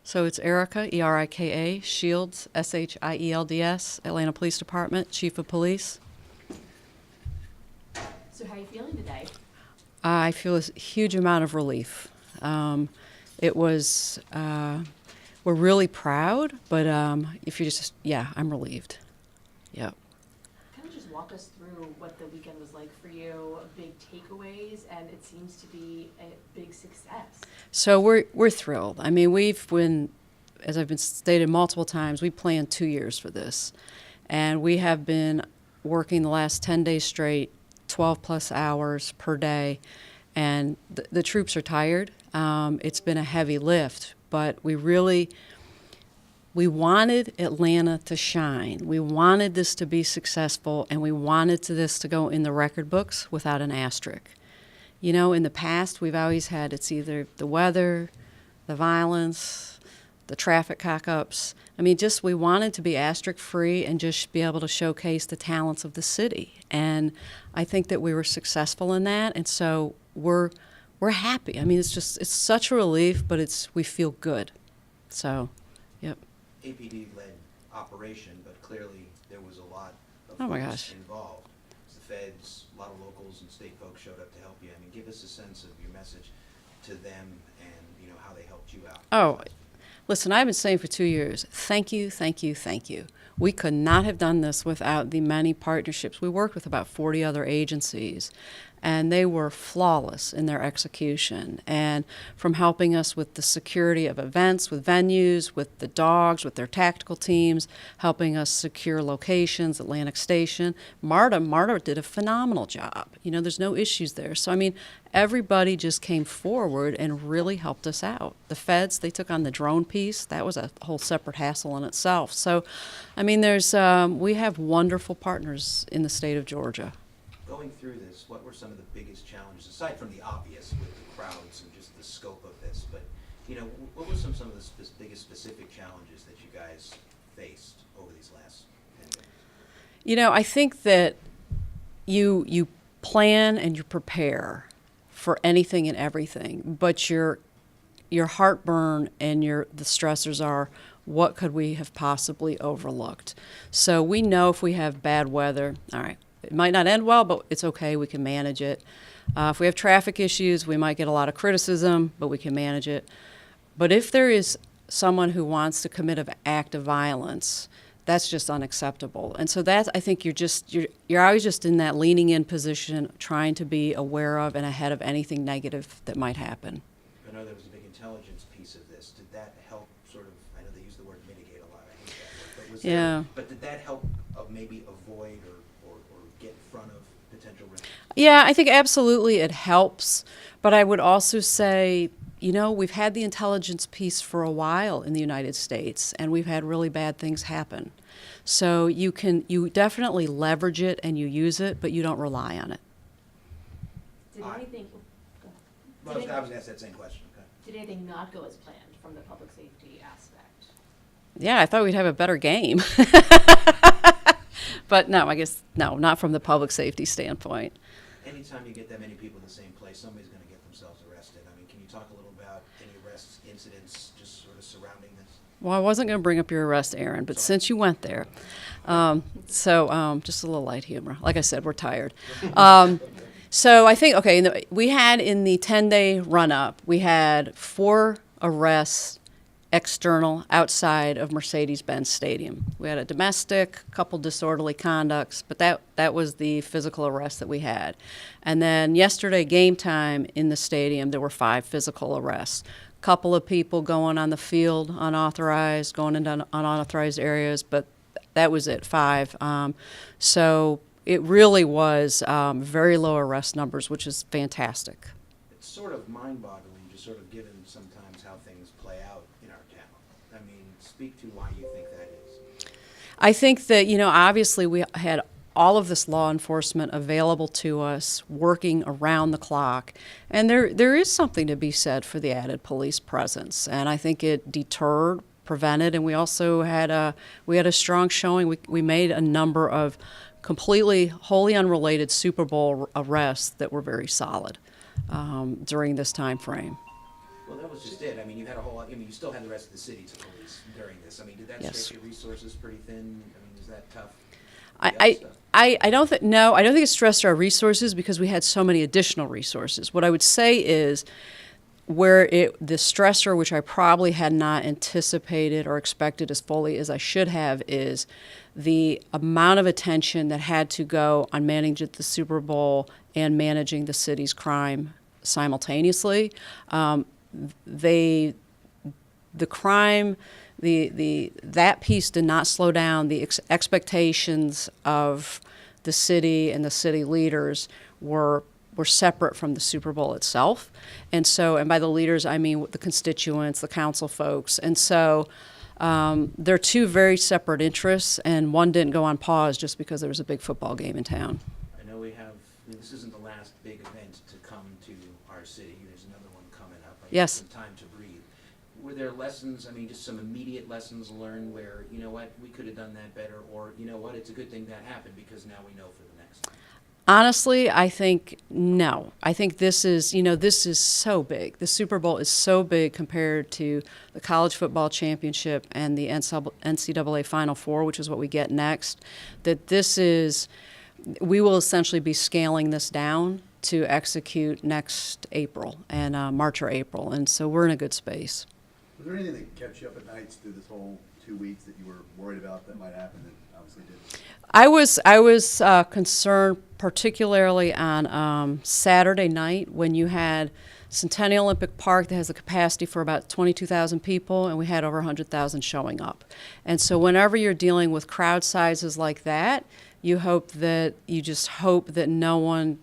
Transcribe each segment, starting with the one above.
So it's Erica, Erika, Shields, Shields, Atlanta Police Department, Chief of Police. So how are you feeling today? I feel a huge amount of relief. It was, we're really proud, but if you just, yeah, I'm relieved. Yep. Kind of just walk us through what the weekend was like for you, big takeaways, and it seems to be a big success. So we're thrilled. I mean, as I've been stated multiple times, we planned 2 years for this, and we have been working the last 10 days straight, 12 plus hours per day, and the troops are tired. It's been a heavy lift, but we wanted Atlanta to shine. We wanted this to be successful, and we wanted this to go in the record books without an asterisk. You know, in the past, we've always had it's either the weather, the violence, the traffic cock-ups. I mean, just we wanted to be asterisk-free and just be able to showcase the talents of the city. And I think that we were successful in that, and so we're happy. I mean, it's such a relief, but we feel good. So, yep. APD-led operation, but clearly there was a lot of Oh my folks gosh. involved. The feds, a lot of locals and state folks showed up to help you. I mean, give us a sense of your message to them and how they helped you out. Oh, listen, I've been saying for 2 years, thank you, thank you, thank you. We could not have done this without the many partnerships. We worked with about 40 other agencies, and they were flawless in their execution. And from helping us with the security of events, with venues, with the dogs, with their tactical teams, helping us secure locations, Atlantic Station. Marta did a phenomenal job. There's no issues there. So, I mean, everybody just came forward and really helped us out. The feds, they took on the drone piece. That was a whole separate hassle in itself. So, I mean, we have wonderful partners in the state of Georgia. Going through this, what were some of the biggest challenges, aside from the obvious with the crowds and just the scope of this, but, what were some of the biggest specific challenges that you guys faced over these last 10 days? I think that you plan and you prepare for anything and everything, but your heartburn and the stressors are, what could we have possibly overlooked? So we know if we have bad weather, all right, it might not end well, but it's okay, we can manage it. If we have traffic issues, we might get a lot of criticism, but we can manage it. But if there is someone who wants to commit an act of violence, that's just unacceptable. And so I think you're always just in that leaning in position, trying to be aware of and ahead of anything negative that might happen. I know there was a big intelligence piece of this. Did that help sort of, I know they use the word mitigate a lot, I hate that word, but Yeah. but did that help maybe avoid or get in front of potential risks? Yeah, I think absolutely it helps. But I would also say, we've had the intelligence piece for a while in the United States, and we've had really bad things happen. So you definitely leverage it and you use it, but you don't rely on it. Did Aye. anything? Well, I was going to ask that same question. Okay. Did anything not go as planned from the public safety aspect? Yeah, I thought we'd have a better game. But no, I guess, no, not from the public safety standpoint. Anytime you get that many people in the same place, somebody's going to get themselves arrested. I mean, can you talk a little about any arrests, incidents, just sort of surrounding this? Well, I wasn't going to bring up your arrest, Aaron, but since you went there, just a little light humor. Like I said, we're tired. So I think, okay, we had in the 10-day run-up, we had 4 arrests external outside of Mercedes-Benz Stadium. We had a domestic, a couple disorderly conducts, but that was the physical arrest that we had. And then yesterday, game time in the stadium, there were 5 physical arrests. Couple of people going on the field unauthorized, going into unauthorized areas, but that was it, 5. So it really was very low arrest numbers, which is fantastic. It's sort of mind-boggling, just sort of given sometimes how things play out in our town. I mean, speak to why you think that is. I think that, obviously we had all of this law enforcement available to us, working around the clock. And there is something to be said for the added police presence. And I think it deterred, prevented, and we also had a strong showing. We made a number of completely, wholly unrelated Super Bowl arrests that were very solid during this time frame. Well, that was just it. I mean, you had a whole, I mean, you still had the rest of the city to police during this. I mean, did that Yes. stretch your resources pretty thin? I mean, is that tough? I, The I, other stuff? I don't think, no, I don't think it stressed our resources because we had so many additional resources. What I would say is where the stressor, which I probably had not anticipated or expected as fully as I should have, is the amount of attention that had to go on managing the Super Bowl and managing the city's crime simultaneously. The crime, that piece did not slow down. The expectations of the city and the city leaders were separate from the Super Bowl itself. And so, and by the leaders, I mean the constituents, the council folks. And so they're two very separate interests, and one didn't go on pause just because there was a big football game in town. I know we have, this isn't the last big event to come to our city. There's another one coming up. I think Yes. Some time to breathe. Were there lessons, I mean, just some immediate lessons learned where, you know what, we could have done that better, or, you know what, it's a good thing that happened because now we know for the next time? Honestly, I think no. I think this is, this is so big. The Super Bowl is so big compared to the college football championship and the NCAA Final Four, which is what we get next, that we will essentially be scaling this down to execute next April and March or April. And so we're in a good space. Was there anything that kept you up at nights through this whole 2 weeks that you were worried about that might happen that obviously didn't? I was concerned particularly on Saturday night when you had Centennial Olympic Park that has the capacity for about 22,000 people, and we had over 100,000 showing up. And so whenever you're dealing with crowd sizes like that, you just hope that no one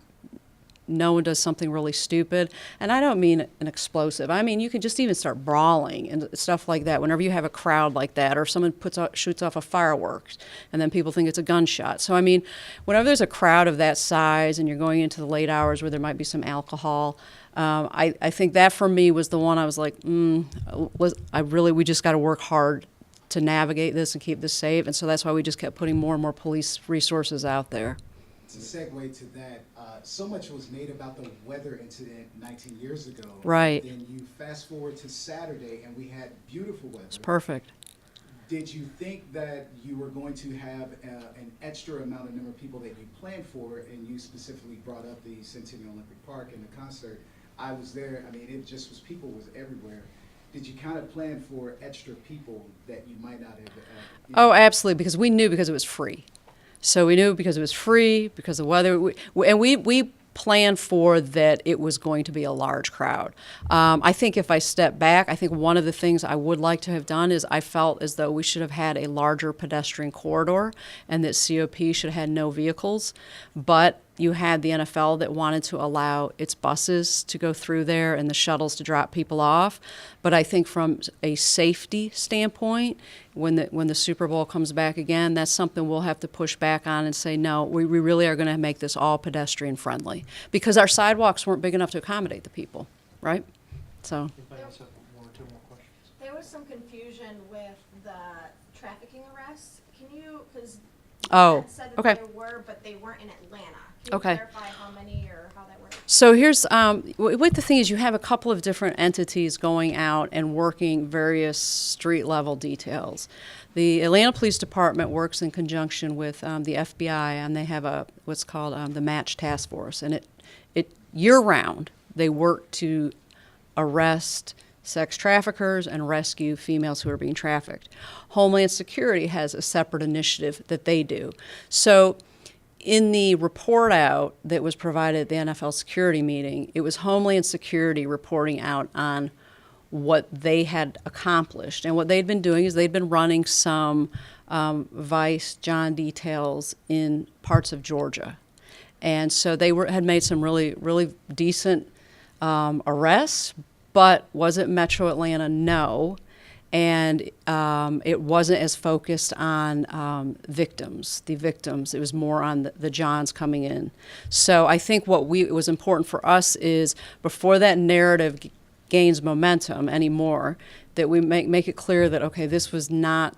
does something really stupid. And I don't mean an explosive. I mean, you can just even start brawling and stuff like that whenever you have a crowd like that, or if someone shoots off a fireworks and then people think it's a gunshot. So, I memean, whenever there's a crowd of that size and you're going into the late hours where there might be some alcohol, I think that for me was the one I was like, we just got to work hard to navigate this and keep this safe. And so that's why we just kept putting more and more police resources out there. To segue to that, so much was made about the weather incident 19 years ago. Right. Then you fast forward to Saturday, and we had beautiful weather. It's perfect. Did you think that you were going to have an extra amount of number of people that you planned for, and you specifically brought up the Centennial Olympic Park and the concert? I was there. I mean, it just was, people was everywhere. Did you kind of plan for extra people that you might not have? Oh, absolutely, because we knew because it was free. So we knew because it was free, because of the weather, and we planned for that it was going to be a large crowd. I think if I step back, I think one of the things I would like to have done is I felt as though we should have had a larger pedestrian corridor and that COP should have had no vehicles. But you had the NFL that wanted to allow its buses to go through there and the shuttles to drop people off. But I think from a safety standpoint, when the Super Bowl comes back again, that's something we'll have to push back on and say, no, we really are going to make this all pedestrian friendly, because our sidewalks weren't big enough to accommodate the people, right? So. Anybody else have one or two more questions? There was some confusion with the trafficking arrests. Can you, because Oh, said that okay. there were, but they weren't in Atlanta. Can you Okay. clarify how many or how that works? So here's what the thing is, you have a couple of different entities going out and working various street level details. The Atlanta Police Department works in conjunction with the FBI, and they have what's called the Match Task Force, and it year round they work to arrest sex traffickers and rescue females who are being trafficked. Homeland Security has a separate initiative that they do. So in the report out that was provided at the NFL security meeting, it was Homeland Security reporting out on what they had accomplished. And what they'd been doing is they'd been running some Vice John details in parts of Georgia. And so they had made some really, really decent arrests, but was it Metro Atlanta? No. And it wasn't as focused on victims, the victims. It was more on the Johns coming in. So I think it was important for us is before that narrative gains momentum anymore, that we make it clear that, okay, this was not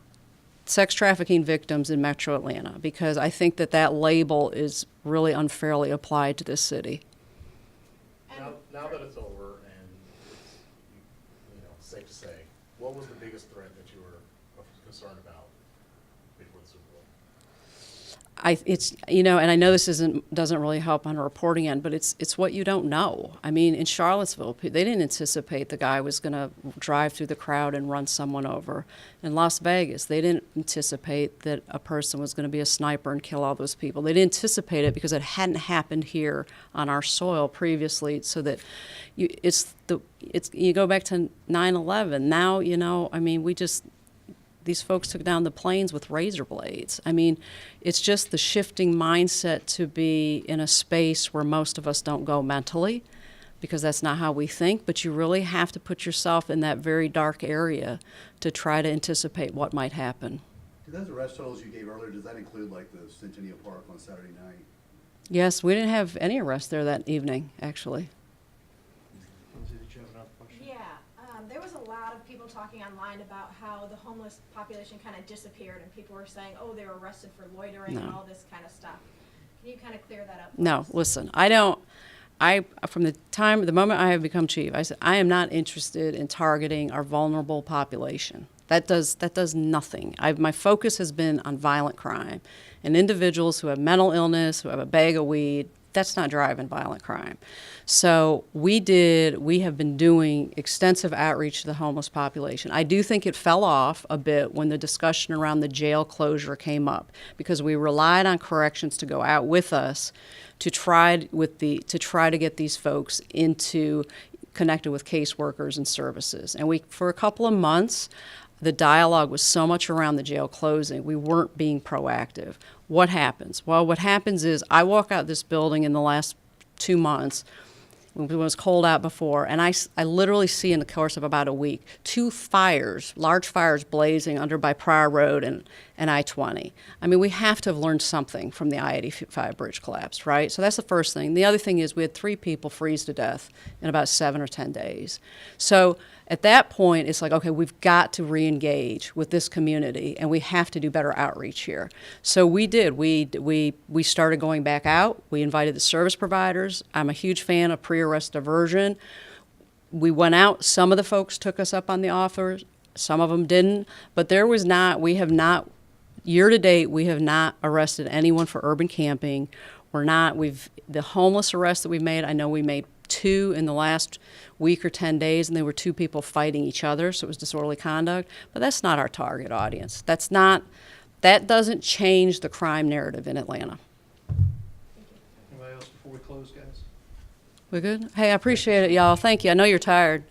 sex trafficking victims in Metro Atlanta, because I think that label is really unfairly applied to this city. Now that it's over and biggest threat that you were concerned about before the Super Bowl? It's, you know, and I know this doesn't really help on a reporting end, but it's what you don't know. I mean, in Charlottesville, they didn't anticipate the guy was going to drive through the crowd and run someone over. In Las Vegas, they didn't anticipate that a person was going to be a sniper and kill all those people. They didn't anticipate it because it hadn't happened here on our soil previously. So that you go back to 9/11. Now, you know, I mean, these folks took down the planes with razor blades. I mean, it's just the shifting mindset to be in a space where most of us don't go mentally, because that's not how we think, but you really have to put yourself in that very dark area to try to anticipate what might happen. Do those arrest totals you gave earlier, does that include like the Centennial Park on Saturday night? Yes, we didn't have any arrests there that evening, actually. Lindsay, did you have another question? Yeah, there was a lot of people talking online about how the homeless population kind of disappeared, and people were saying, oh, they were arrested for loitering and No. all this kind of stuff. Can you kind of clear that up for No, us? listen, from the moment I have become chief, I said, I am not interested in targeting our vulnerable population. That does nothing. My focus has been on violent crime and individuals who have mental illness, who have a bag of weed. That's not driving violent crime. So we have been doing extensive outreach to the homeless population. I do think it fell off a bit when the discussion around the jail closure came up, because we relied on corrections to go out with us to try to get these folks connected with caseworkers and services. And for a couple of months, the dialogue was so much around the jail closing, we weren't being proactive. What happens? Well, what happens is I walk out this building in the last 2 months, when it was cold out before, and I literally see in the course of about a week 2 fires, large fires blazing under by Pryor Road and I-20. I mean, we have to have learned something from the I-85 bridge collapse, right? So that's the first thing. The other thing is we had 3 people freeze to death in about 7 or 10 days. So at that point, it's like, okay, we've got to re-engage with this community, and we have to do better outreach here. So we did. We started going back out. We invited the service providers. I'm a huge fan of pre-arrest diversion. We went out. Some of the folks took us up on the offer. Some of them didn't. But year to date, we have not arrested anyone for urban camping. The homeless arrests that we've made, I know we made 2 in the last week or 10 days, and they were 2 people fighting each other, so it was disorderly conduct. But that's not our target audience. That doesn't change the crime narrative in Atlanta. Anybody else before we close, guys? We good? Hey, I appreciate it, y'all. Thank you. I know you're tired.